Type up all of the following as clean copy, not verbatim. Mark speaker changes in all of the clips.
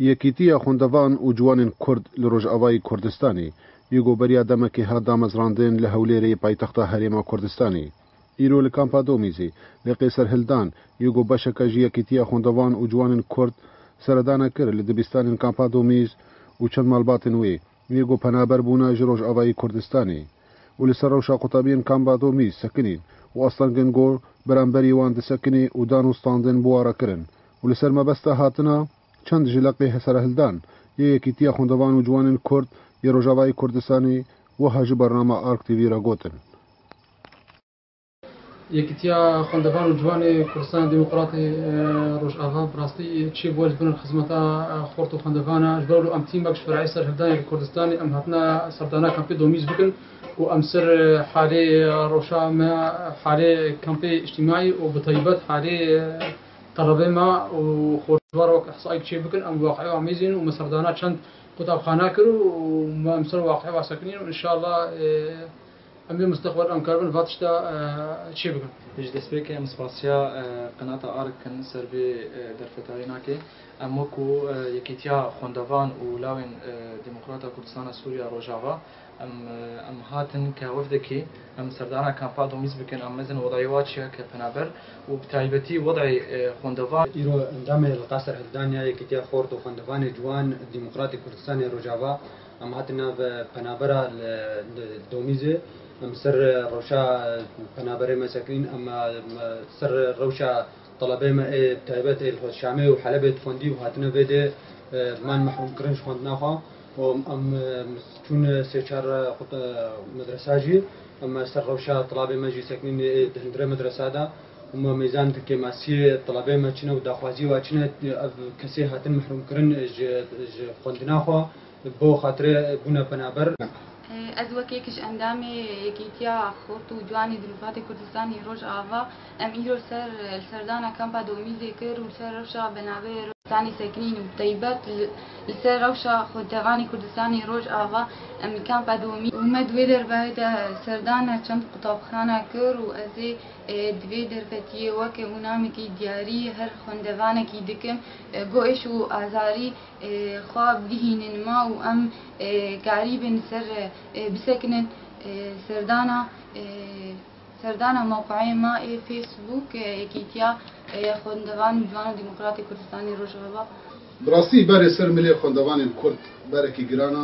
Speaker 1: یەکیتیە خوندەڤان و جوانên کورد li Rojavayê Kurdistanê yê goberiya demekê hat damezrandin li Hewlêrê paytexta Herêma Kurdistanê. Îro li Kampa Domîzê li Qêser Hildan yê got beşeke ji yekîtiya xwendevan û ciwanên Kurd seredana kir li dibistanên Kampa Domîz û çend malbatên wê yê got penaber bûne ji Rojavayê Kurdistanê û li ser rewşa qutabiyên Kampa Domîz sekinîn û aslangên got beramberî wan disekinê û dan û standên buwara kirin û li ser mebesta hatina çend ji Leqê Serhildan yê yekîtiya xwendevan û ciwanên Kurd yê Rojavayê Kurdistanê wiha ji bername Ark TV re gotin.
Speaker 2: یەکیتیا خوندەڤان و جوانی کوردستان دموکراتی ڕۆژئاوا بڕاستی چی بۆ بن خزمەتا خۆرت و خوندەڤانە ji ber ئەم تیم بەخش فرعی سەرهەلدانی کوردستانی ئەم هاتنە سەردانا کەمپی دۆمیز بکن و ئەم سەر حالێ ڕۆژامە حالێ کەمپی اجتیماعی و بەتایبەت حالێ تەڕەبێمە و خۆشوار وەک ئەحسایی چێ بکن ئەم واقعی ئامیزین و مەسەردانا چەند قوتابخانە کرد و ئەم سەر واقعی واسەکنین و ئینشاءالله ئەمێ مستقبل ئەم کاربن ڤاتشتا چێ بکەن
Speaker 3: ji destpêkê em spasiya qenata Arkin ser vê derfetarî nake em wekû yekîtiya xwendevan û lawên Demokrata Kurdistana Sûriya Rojava em hatin ke wefdekê em serdana Kampa Domîz bikin em mezin wedayê wa çi ye ke penaber û bi taybetî wedayê xwendevan
Speaker 4: îro endamê li Qeser Hildaniya yekîtiya xort û xwendevanê ciwan Demokratî Kurdistanê Rojava em hatine ve penabera li Domîzê ام سر روشا پنابري مساكين اما سر روشا طلبه ما تايبات الشامي وحلبة فندي وهاتنا فيدي مان محروم كرنش خوندنا خو ام چون سيچار مدرساجي اما سر روشا طلبه ما جي ساكنين دهندره مدرسه دا اما ميزان تكي ماسي طلبه ما چنه وداخوازي واچنه كسي هاتن محروم كرن خوندنا خو بو خاطر بونا پنابر
Speaker 5: از وەکێکش ئەندامی یەکیتیا خۆرت و جوانی دموکراتی کوردستانی ڕۆژئاوا ئەم ئیرۆ سەردانە کەمپا دۆمیزێ کرد و سەر ڕەوشە بەناوێ ڕۆژستانی سەکنین و تایبەت لەسەر ڕەوشە خۆتەوانی کوردستانی ڕۆژئاوا ئەم کەمپا دۆمی ومە دوێ دەربەیدا سەردانە چەند قوتابخانە کرد و ئەزێ دوێ دەرفەتیە وەکە و نامێکی دیاری هەر خوێندەوانێکی دکم گۆئش و ئازاری خوا بگهینن ما و ئەم کاری بن سەر بسەکنن سەردانە موقعی ما فیسبوک یەکیتیا خوێندەوان جوان و دیموکراتی کوردستانی ڕۆژئاوا
Speaker 1: براستی برێ سەر ملێ خوێندەوانên Kurd berекî girana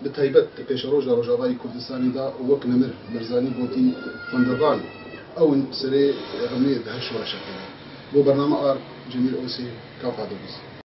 Speaker 1: bi taybet di pêşeroja Rojavayê Kurdistanê da wek Nemir Mirzanî gotî xwendevan ewin serê rewiyê bi her şoreşekê bo bername Ark Cemîl Osê Kampa Domîz.